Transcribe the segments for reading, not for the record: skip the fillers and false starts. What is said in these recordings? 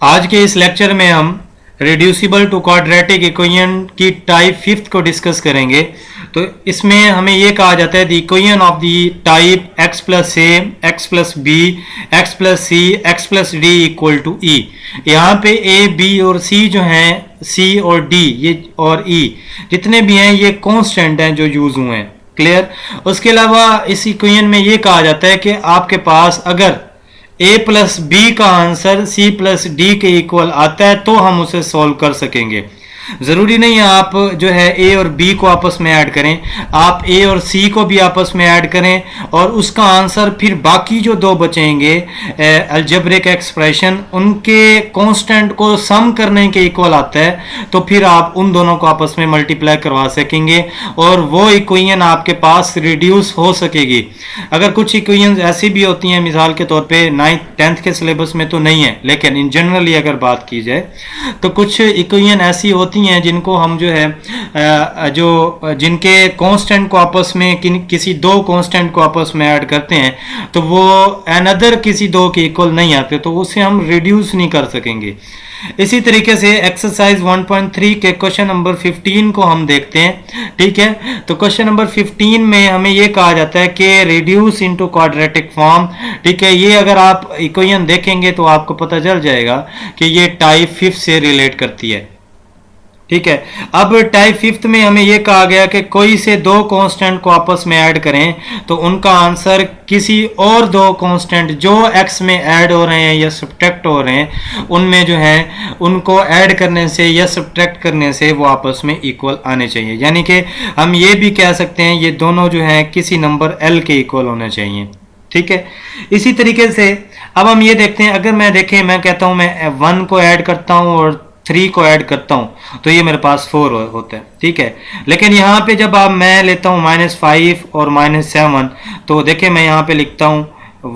आज के इस लेक्चर में हम रिड्यूसिबल टू क्वाड्रेटिक इक्वेशन की टाइप फिफ्थ को डिस्कस करेंगे। तो इसमें हमें ये कहा जाता है the equation of the type x plus A x plus B x plus C x plus D equal to E. यहाँ पे ए बी और सी जो हैं, सी और डी ये और ई जितने भी हैं ये कांस्टेंट हैं जो यूज हुए हैं। क्लियर। उसके अलावा इस इक्वेशन में ये कहा जाता है कि आपके पास अगर a प्लस बी का आंसर c प्लस डी के इक्वल आता है तो हम उसे सॉल्व कर सकेंगे। ज़रूरी नहीं है आप जो है a और b को आपस में ऐड करें, आप a और c को भी आपस में ऐड करें और उसका आंसर फिर बाकी जो दो बचेंगे अलजेब्रिक एक्सप्रेशन उनके कांस्टेंट को सम करने के इक्वल आता है तो फिर आप उन दोनों को आपस में मल्टीप्लाई करवा सकेंगे और वो इक्वेशन आपके पास रिड्यूस हो सकेगी। अगर कुछ इक्वेशन ऐसी भी होती हैं, मिसाल के तौर पे 9th 10th के सिलेबस में तो नहीं है, लेकिन इन जनरली अगर बात की जाए तो कुछ इक्वेशन ऐसी होती हैं जिनको हम जो है जिनके कांस्टेंट को आपस में किसी दो कांस्टेंट को आपस में ऐड करते हैं तो वो अनदर किसी दो के इक्वल नहीं आते, तो उसे हम रिड्यूस नहीं कर सकेंगे। इसी तरीके से एक्सरसाइज 1.3 के क्वेश्चन नंबर 15 को हम देखते हैं। ठीक है, तो क्वेश्चन नंबर 15 में हमें ये कहा जाता है कि रिड्यूस इनटू क्वाड्रेटिक फॉर्म। ठीक है, ये अगर आप इक्वेशन देखेंगे तो आपको पता चल जाएगा कि ये टाइप 5 से रिलेट करती है। ठीक है, अब टाइप 5 में हमें यह कहा गया कि कोई से दो कांस्टेंट को आपस में ऐड करें तो उनका आंसर किसी और दो कांस्टेंट जो x में ऐड हो रहे हैं या सब्ट्रैक्ट हो रहे हैं उनमें जो है उनको ऐड करने से या सब्ट्रैक्ट करने से वो आपस में इक्वल आने चाहिए। यानी कि हम ये भी कह सकते हैं ये दोनों जो हैं किसी नंबर l के इक्वल होने चाहिए। ठीक है, इसी तरीके से अब हम ये देखते हैं, अगर मैं मैं कहता हूं मैं 1 को ऐड करता हूं और 3 को ऐड करता हूं तो ये मेरे पास 4 होता है। ठीक है, लेकिन यहाँ पे जब आप मैं लेता हूँ -5 और -7 तो देखें मैं यहाँ पे लिखता हूँ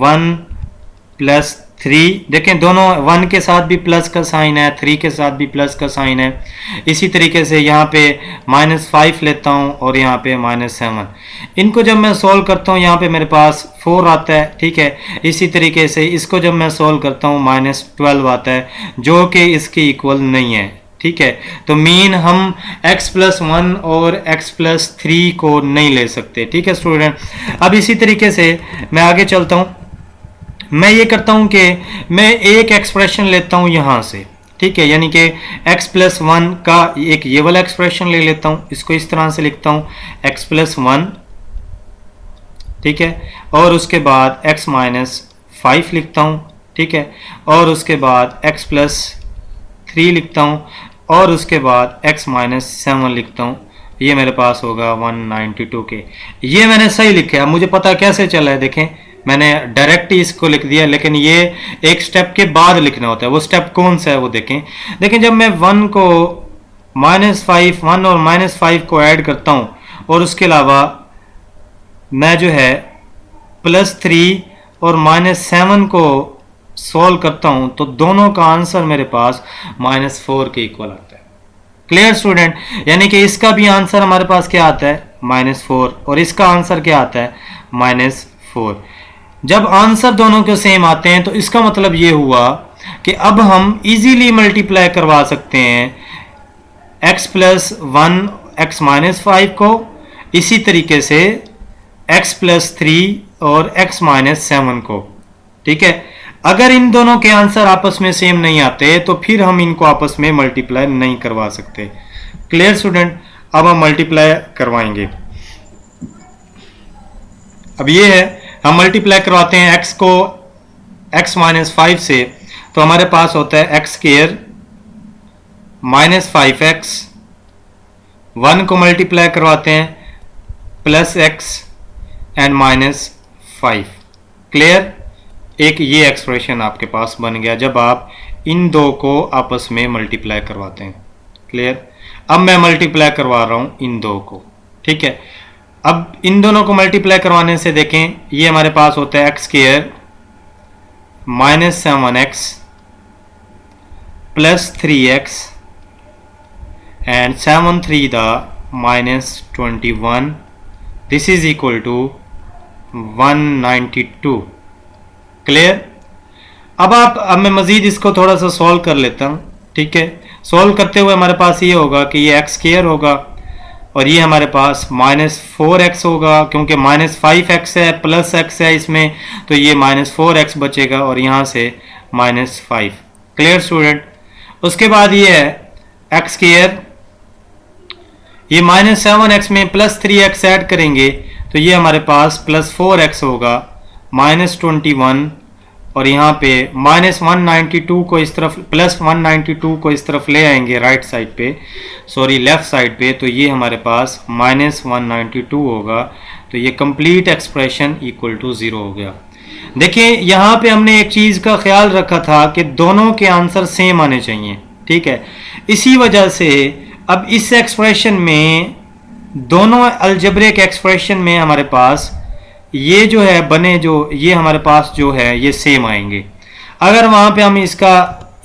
1 प्लस 3। देखें दोनों 1 के साथ भी प्लस का साइन है, 3 के साथ भी प्लस का साइन है। इसी तरीके से यहाँ पे -5 लेता हूँ और यहाँ पे -7। इनको जब मैं सॉल्व करता हूँ यहाँ पे मेरे पास 4 आता है। ठीक है, इसी तरीके से इसको जब मैं सॉल्व करता हूँ -12 आता है जो कि इसके इक्वल नहीं है। ठीक है, तो मीन हम x प्लस 1 और x प्लस 3 को नहीं ले सकते। ठीक है स्टूडेंट, अब इसी तरीके से मैं आगे चलता हूँ। मैं ये करता हूं कि मैं एक एक्सप्रेशन लेता हूं यहां से। ठीक है, यानी कि x प्लस 1 का एक ये वाला एक्सप्रेशन ले लेता हूं, इसको इस तरह से लिखता हूं x प्लस 1। ठीक है, और उसके बाद x माइनस 5 लिखता हूं। ठीक है, और उसके बाद x प्लस 3 लिखता हूं और उसके बाद x माइनस 7 लिखता हूं। ये मेरे पास होगा 192 के। ये मैंने सही लिखा। अब मुझे पता कैसे चला है, देखें मैंने डायरेक्ट ही इसको लिख दिया, लेकिन ये एक स्टेप के बाद लिखना होता है। वो स्टेप कौन सा है वो देखें जब मैं 1 को -5 1 और -5 को ऐड करता हूं और उसके अलावा मैं जो है +3 और -7 को सॉल्व करता हूं तो दोनों का आंसर मेरे पास -4 के इक्वल आता है। क्लियर स्टूडेंट, यानी कि इसका भी आंसर हमारे पास क्या आता है -4 और इसका आंसर क्या आता है -4। जब आंसर दोनों के सेम आते हैं तो इसका मतलब ये हुआ कि अब हम इजीली मल्टीप्लाई करवा सकते हैं x प्लस 1 x माइनस 5 को, इसी तरीके से x प्लस 3 और x माइनस 7 को। ठीक है, अगर इन दोनों के आंसर आपस में सेम नहीं आते तो फिर हम इनको आपस में मल्टीप्लाई नहीं करवा सकते। क्लियर स्टूडेंट, अब हम मल्टीप्लाई करवाएंगे। अब ये है हम मल्टीप्लाई करवाते हैं x को x माइनस 5 से, तो हमारे पास होता है x स्क्वायर -5x। 1 को मल्टीप्लाई करवाते हैं +x एंड -5। क्लियर, एक ये एक्सप्रेशन आपके पास बन गया जब आप इन दो को आपस में मल्टीप्लाई करवाते हैं। क्लियर, अब मैं मल्टीप्लाई करवा रहा हूं इन दो को। ठीक है, अब इन दोनों को मल्टीप्लाई करवाने से देखें ये हमारे पास होता है x square -7x plus 3x and 7 3 -21। This is equal to 192। Clear, अब मैं मज़ीद इसको थोड़ा सा सॉल्व कर लेता हूँ, ठीक है। सॉल्व करते हुए हमारे पास ये होगा कि ये एक्स स्क्वायर होगा और ये हमारे पास -4x होगा, क्योंकि -5x है प्लस x है इसमें, तो ये -4x बचेगा और यहाँ से -5। Clear student. उसके बाद ये है एक्स स्क्वायर, ये -7x में +3x ऐड करेंगे तो ये हमारे पास +4x होगा, -21 और यहाँ पे -192 को इस तरफ +192 को इस तरफ ले आएंगे राइट साइड पे, सॉरी लेफ्ट साइड पे, तो ये हमारे पास -192 होगा। तो ये कंप्लीट एक्सप्रेशन इक्वल टू 0 हो गया। देखिए यहाँ पे हमने एक चीज़ का ख्याल रखा था कि दोनों के आंसर सेम आने चाहिए, ठीक है। इसी वजह से अब इस एक्सप्रेशन में, दोनों अलजेब्रिक एक्सप्रेशन में हमारे पास ये जो है बने, जो ये हमारे पास जो है ये सेम आएंगे। अगर वहाँ पे हम इस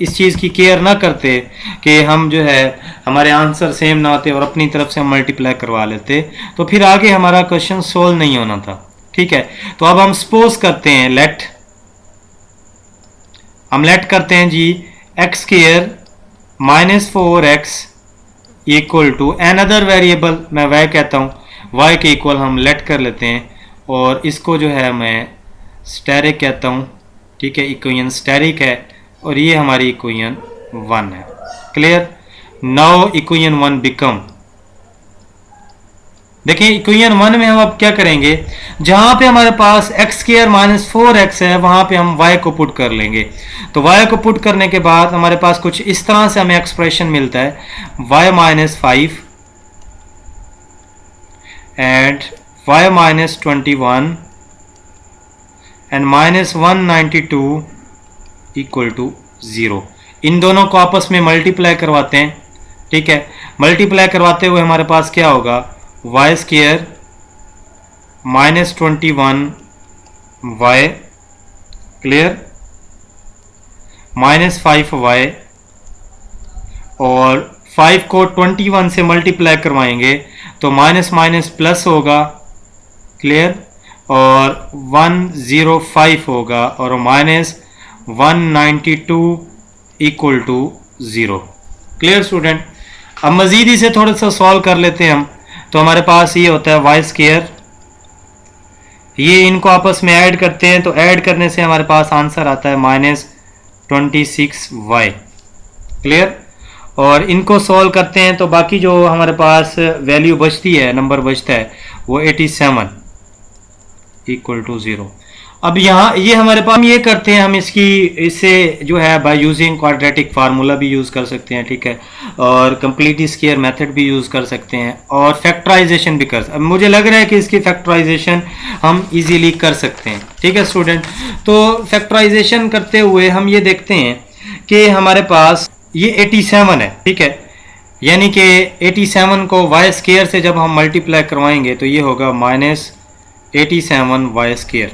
चीज़ की केयर ना करते कि हम जो है हमारे आंसर सेम ना होते और अपनी तरफ से हम मल्टीप्लाई करवा लेते, तो फिर आगे हमारा क्वेश्चन सोल्व नहीं होना था, ठीक है। तो अब हम सपोज करते हैं, लेट करते हैं जी x square -4x equal to another variable, मैं y कहता हूँ, y के इक्वल हम लेट कर लेते हैं और इसको जो है मैं स्टेरिक कहता हूँ, ठीक है। इक्वेशन स्टेरिक है और ये हमारी इक्वेशन 1 है। क्लियर। नाउ इक्वेशन 1 बिकम, देखिए इक्वेशन 1 में हम अब क्या करेंगे, जहां पे हमारे पास एक्स स्क्वायर -4x है वहां पे हम y को पुट कर लेंगे। तो y को पुट करने के बाद हमारे पास कुछ इस तरह से हमें एक्सप्रेशन मिलता है, y -5 and y -21 and -192 equal to 0। इन दोनों को आपस में मल्टीप्लाई करवाते हैं, ठीक है। मल्टीप्लाई करवाते हुए हमारे पास क्या होगा, y square -21y, clear, -5y और 5 को 21 से मल्टीप्लाई करवाएंगे तो माइनस माइनस प्लस होगा, क्लियर, और 105 होगा और -192 इक्वल टू 0। Clear student. अब मज़ीद इसे थोड़ा सा सॉल्व कर लेते हैं हम। तो हमारे पास ये होता है वाई स्क्वायर, ये इनको आपस में ऐड करते हैं तो ऐड करने से हमारे पास आंसर आता है -26y। क्लियर। और इनको सॉल्व करते हैं तो बाकी जो हमारे पास वैल्यू बचती है, नंबर बचता है, वो 87 इक्वल टू 0। अब यहाँ ये हमारे पास, हम ये करते हैं, हम इससे जो है बाय यूजिंग क्वाड्रेटिक फार्मूला भी यूज़ कर सकते हैं, ठीक है, और कंप्लीट स्क्वायर मेथड भी यूज़ कर सकते हैं और फैक्टराइजेशन भी कर सकते हैं। अब मुझे लग रहा है कि इसकी फैक्टराइजेशन हम इजीली कर सकते हैं, ठीक है स्टूडेंट। तो फैक्टराइजेशन करते हुए हम ये देखते हैं कि हमारे पास ये 87 है, ठीक है, यानी कि 87 को वाई स्क्वायर से जब हम मल्टीप्लाई करवाएंगे तो ये होगा -87y²।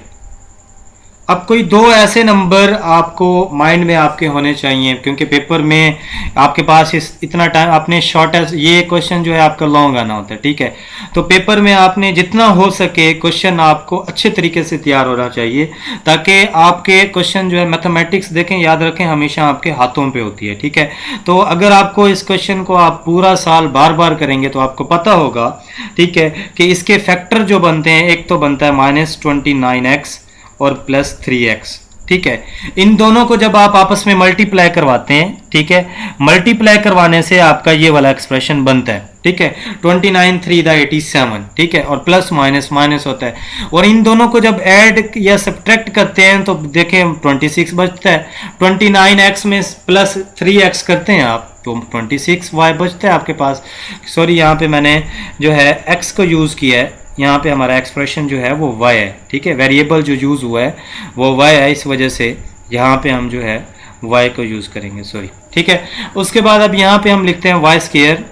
अब कोई दो ऐसे नंबर आपको माइंड में आपके होने चाहिए, क्योंकि पेपर में आपके पास इतना टाइम, आपने शॉर्टेस्ट, ये क्वेश्चन जो है आपका लॉन्ग आना होता है, ठीक है। तो पेपर में आपने जितना हो सके क्वेश्चन आपको अच्छे तरीके से तैयार होना चाहिए, ताकि आपके क्वेश्चन जो है मैथमेटिक्स देखें, याद रखें, हमेशा आपके हाथों पे होती है, ठीक है। तो अगर आपको इस क्वेश्चन को आप पूरा साल बार बार करेंगे तो आपको पता होगा, ठीक है, कि इसके फैक्टर जो बनते हैं, एक तो बनता है -29x और +3x, ठीक है। इन दोनों को जब आप आपस में मल्टीप्लाई करवाते हैं, ठीक है, मल्टीप्लाई करवाने से आपका ये वाला एक्सप्रेशन बनता है, ठीक है, 29 3 87, ठीक है, और प्लस माइनस माइनस होता है, और इन दोनों को जब ऐड या सब्ट्रैक्ट करते हैं तो देखें 26 बचता है। 29x में +3x करते हैं आप तो 26y बचता है आपके पास। सॉरी, यहाँ पे मैंने जो है x को यूज़ किया है, यहाँ पे हमारा एक्सप्रेशन जो है वो y है, ठीक है, वेरिएबल जो यूज़ हुआ है वो y है, इस वजह से यहाँ पे हम जो है y को यूज़ करेंगे, सॉरी, ठीक है। उसके बाद अब यहाँ पे हम लिखते हैं Y square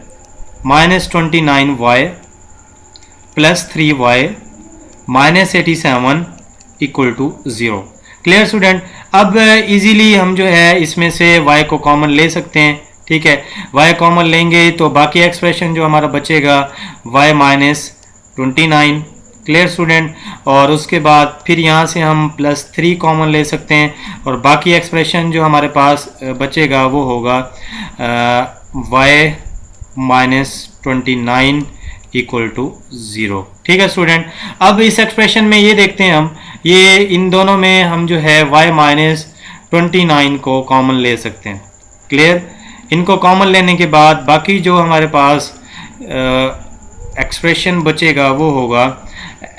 -29y +3y -87 equal to 0। Clear student. अब इजीली हम जो है इसमें से y को कॉमन ले सकते हैं, ठीक है। y कॉमन लेंगे तो बाकी एक्सप्रेशन जो हमारा बचेगा y -29, क्लियर स्टूडेंट। और उसके बाद फिर यहाँ से हम +3 कॉमन ले सकते हैं और बाकी एक्सप्रेशन जो हमारे पास बचेगा वो होगा y -29 इक्वल टू 0। ठीक है स्टूडेंट। अब इस एक्सप्रेशन में ये देखते हैं हम, ये इन दोनों में हम जो है y -29 को कॉमन ले सकते हैं। क्लियर। इनको कॉमन लेने के बाद बाकी जो हमारे पास एक्सप्रेशन बचेगा वो होगा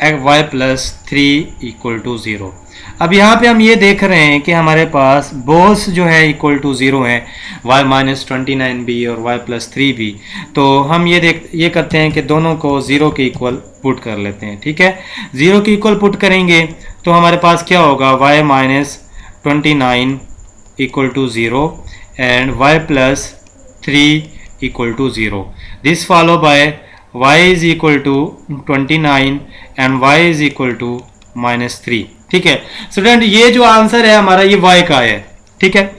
y +3 इक्वल टू 0। अब यहाँ पे हम ये देख रहे हैं कि हमारे पास बोथ जो है इक्वल टू 0 है, y -29 भी और y +3 भी। तो हम ये करते हैं कि दोनों को 0 के इक्वल पुट कर लेते हैं। ठीक है, 0 के इक्वल पुट करेंगे तो हमारे पास क्या होगा, y -29 equal to 0 and y +3 equal to 0। This follow by y is equal to 29 and y is equal to -3। ठीक है स्टूडेंट, ये जो आंसर है हमारा ये y का है। ठीक है,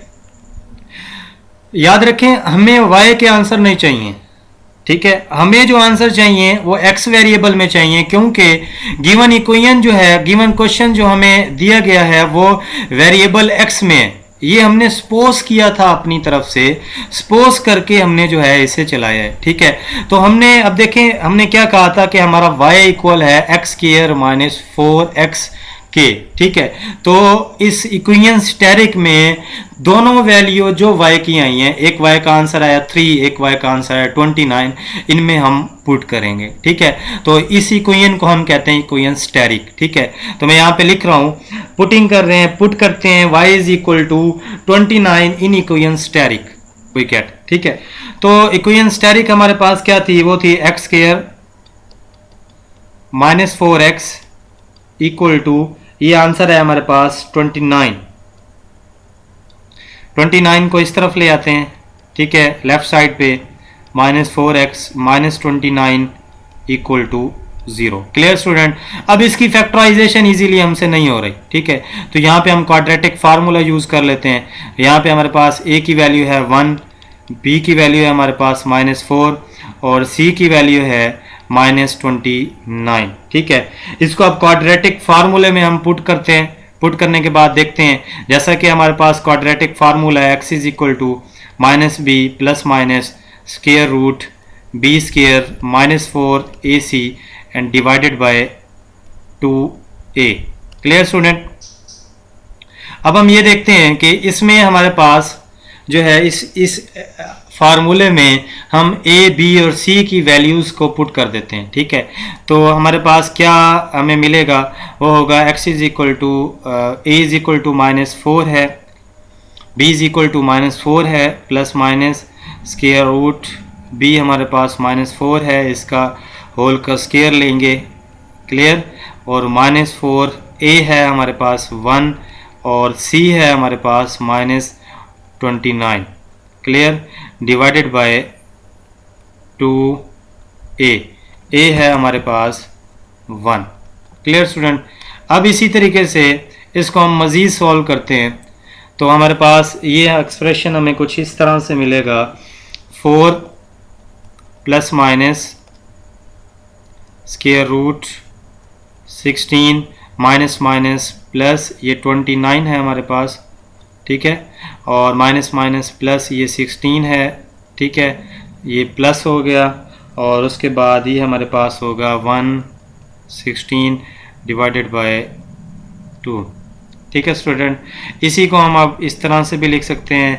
याद रखें हमें y के आंसर नहीं चाहिए। ठीक है, हमें जो आंसर चाहिए वो x वेरिएबल में चाहिए, क्योंकि गिवन इक्वेशन जो है, गिवन क्वेश्चन जो हमें दिया गया है वो वेरिएबल x में है। ये हमने सपोज किया था अपनी तरफ से, सपोज करके हमने जो है इसे चलाया है। ठीक है, तो हमने अब देखें हमने क्या कहा था कि हमारा y इक्वल है x² -4x के। ठीक है, तो इस इक्वेशन स्टेरिक में दोनों वैल्यू जो y की आई हैं, एक y का आंसर आया 3, एक y का आंसर आया 29, इनमें हम पुट करेंगे। ठीक है, तो इस इक्वेशन को हम कहते हैं इक्वेशन स्टेरिक। ठीक है, तो मैं यहाँ पे लिख रहा हूँ, पुटिंग कर रहे हैं, पुट करते हैं y is equal to 29 in equation asterisk we get. ठीक है, तो इक्वेशन स्टेरिक हमारे पास क्या थी, वो थी x² -4x इक्वल टू, ये आंसर है हमारे पास 29। 29 को इस तरफ ले आते हैं। ठीक है, लेफ्ट साइड पे -4x -29 equal to 0। Clear student. अब इसकी फैक्टराइजेशन इजीली हमसे नहीं हो रही। ठीक है, तो यहाँ पे हम क्वाड्रेटिक फार्मूला यूज कर लेते हैं। यहाँ पे हमारे पास a की वैल्यू है 1, b की वैल्यू है हमारे पास -4 और c की वैल्यू है -29। ठीक है, इसको अब क्वाड्रेटिक फार्मूले में हम पुट करते हैं। पुट करने के बाद देखते हैं, जैसा कि हमारे पास क्वाड्रेटिक फार्मूला है x is equal to -b plus minus square root b² -4ac and divided by 2a। Clear student. अब हम ये देखते हैं कि इसमें हमारे पास जो है इस फार्मूले में हम a, b और c की वैल्यूज़ को पुट कर देते हैं। ठीक है, तो हमारे पास क्या हमें मिलेगा, वो होगा x is equal to a is equal to -4 है, b इज इक्वल टू -4 है, plus minus square root b हमारे पास -4 है, इसका होल का स्क्वायर लेंगे। क्लियर। और -4a है हमारे पास 1 और c है हमारे पास -29। Clear. Divided by 2a, a है हमारे पास 1। Clear student. अब इसी तरीके से इसको हम मज़ीद सॉल्व करते हैं तो हमारे पास ये एक्सप्रेशन हमें कुछ इस तरह से मिलेगा, 4 plus minus square root 16 minus minus plus ये 29 है हमारे पास। ठीक है, और माइनस माइनस प्लस ये 16 है। ठीक है, ये प्लस हो गया और उसके बाद ये हमारे पास होगा 116 डिवाइडेड बाय 2। ठीक है स्टूडेंट, इसी को हम अब इस तरह से भी लिख सकते हैं,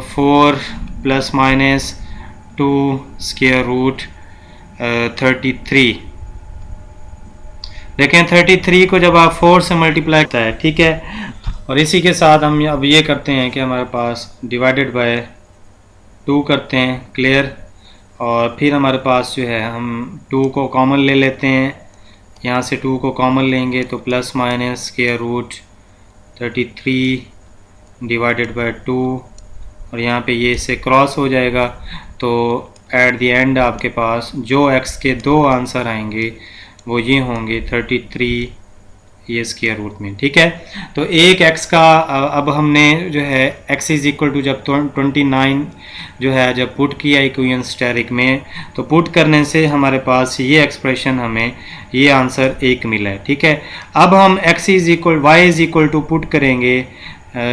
4 प्लस माइनस 2 स्क्वायर रूट 33। देखें 33 को जब आप 4 से मल्टीप्लाई करता है। ठीक है, और इसी के साथ हम अब ये करते हैं कि हमारे पास डिवाइडेड बाय 2 करते हैं। क्लियर। और फिर हमारे पास जो है हम 2 को कॉमन ले लेते हैं, यहाँ से 2 को कॉमन लेंगे तो plus minus square root 33 divided by 2 और यहाँ पे ये इससे क्रॉस हो जाएगा। तो एट द एंड आपके पास जो x के 2 आंसर आएंगे वो ये होंगे, 33 ये स्क्वायर रूट में, ठीक है। तो एक x का अब हमने जो है x इज इक्वल टू जब 29 जो है जब पुट किया इक्वेशन स्टेरिक में, तो पुट करने से हमारे पास ये एक्सप्रेशन हमें ये आंसर 1 मिला है, ठीक है। अब हम x is equal y is equal to put करेंगे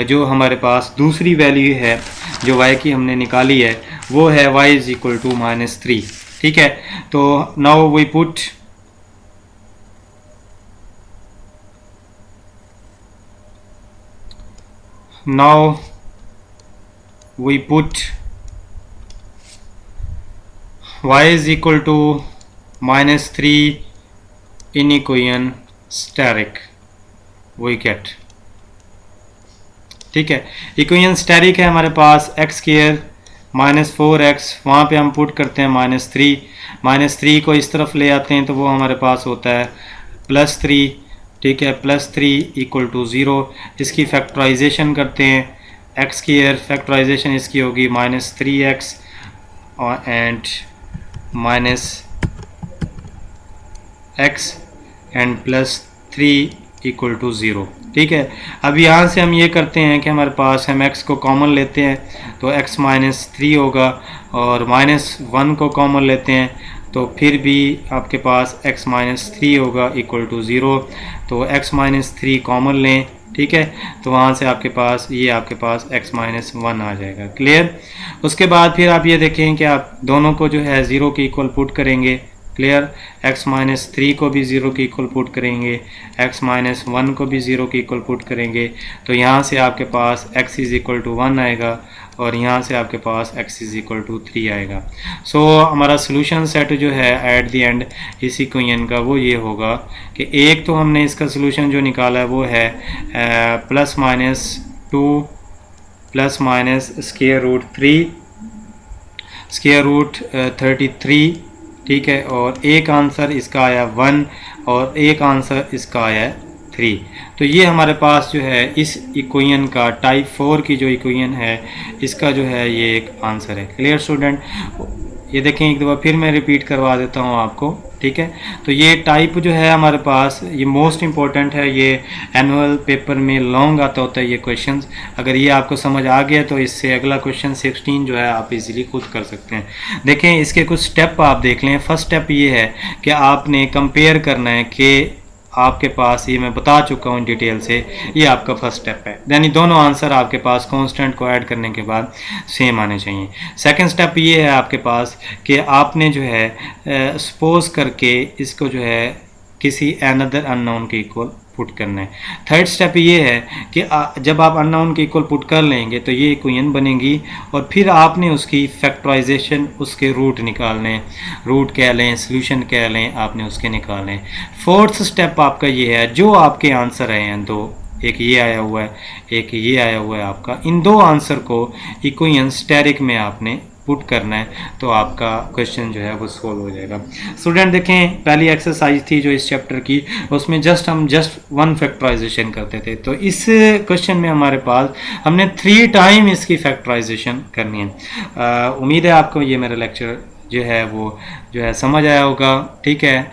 जो हमारे पास दूसरी वैल्यू है जो y की हमने निकाली है वो है y इज इक्वल टू -3, ठीक है। तो now we put y is equal to -3 in equation steric we get, ठीक है। इक्वेशन स्टेरिक है हमारे पास x स्क्वायर -4x, वहाँ पे हम पुट करते हैं -3 को इस तरफ ले आते हैं तो वो हमारे पास होता है +3, ठीक है। +3 इक्वल टू 0, इसकी फैक्टराइजेशन करते हैं, x स्क्वायर फैक्टराइजेशन इसकी होगी -3x and -x and +3 equal to 0, ठीक है। अब यहाँ से हम ये करते हैं कि हमारे पास हम x को कॉमन लेते हैं तो x -3 होगा, और -1 को कॉमन लेते हैं तो फिर भी आपके पास x -3 होगा इक्वल टू 0। तो x -3 कॉमन लें, ठीक है। तो वहाँ से आपके पास ये आपके पास x -1 आ जाएगा, क्लियर। उसके बाद फिर आप ये देखें कि आप दोनों को जो है 0 के इक्वल पुट करेंगे, क्लियर। x -3 को भी 0 के इक्वल पुट करेंगे, x -1 को भी 0 के इक्वल पुट करेंगे, तो यहाँ से आपके पास x इज़ इक्वल टू 1 आएगा और यहाँ से आपके पास x इज़ इक्वल टू 3 आएगा। सो हमारा सोल्यूशन सेट जो है एट द एंड इस इक्वेशन का वो ये होगा कि एक तो हमने इसका सोल्यूशन जो निकाला है वो है +-2 ±3 ठीक है, और एक आंसर इसका आया 1 और एक आंसर इसका आया 3। तो ये हमारे पास जो है इस इक्वेशन का टाइप 4 की जो इक्वेशन है इसका जो है ये एक आंसर है, क्लियर स्टूडेंट। ये देखें एक दफ़ा फिर मैं रिपीट करवा देता हूँ आपको, ठीक है। तो ये टाइप जो है हमारे पास ये मोस्ट इम्पॉर्टेंट है, ये एनुअल पेपर में लॉन्ग आता होता है ये क्वेश्चंस। अगर ये आपको समझ आ गया तो इससे अगला क्वेश्चन 16 जो है आप इजीली खुद कर सकते हैं। देखें इसके कुछ स्टेप आप देख लें। फर्स्ट स्टेप ये है कि आपने कंपेयर करना है कि आपके पास, ये मैं बता चुका हूँ डिटेल से, ये आपका फर्स्ट स्टेप है। यानी दोनों आंसर आपके पास कांस्टेंट को ऐड करने के बाद सेम आने चाहिए। सेकंड स्टेप ये है आपके पास कि आपने जो है सपोज करके इसको जो है किसी अनदर अननोन के इक्वल पुट करना है। थर्ड स्टेप ये है कि जब आप अननोन के इक्वल पुट कर लेंगे तो ये इक्वेशन बनेगी और फिर आपने उसकी फैक्टराइजेशन, उसके रूट निकालने, रूट कह लें, सॉल्यूशन कह लें, आपने उसके निकालने। फोर्थ स्टेप आपका ये है, जो आपके आंसर आए हैं दो, एक ये आया हुआ है, एक ये आया हुआ है आपका, इन दो आंसर को इक्वेशन स्टेरिक में आपने पुट करना है तो आपका क्वेश्चन जो है वो सोल्व हो जाएगा। स्टूडेंट देखें पहली एक्सरसाइज थी जो इस चैप्टर की, उसमें हम जस्ट 1 फैक्टराइजेशन करते थे। तो इस क्वेश्चन में हमारे पास हमने 3 टाइम इसकी फैक्टराइजेशन करनी है। उम्मीद है आपको ये मेरा लेक्चर जो है वो जो है समझ आया होगा, ठीक है।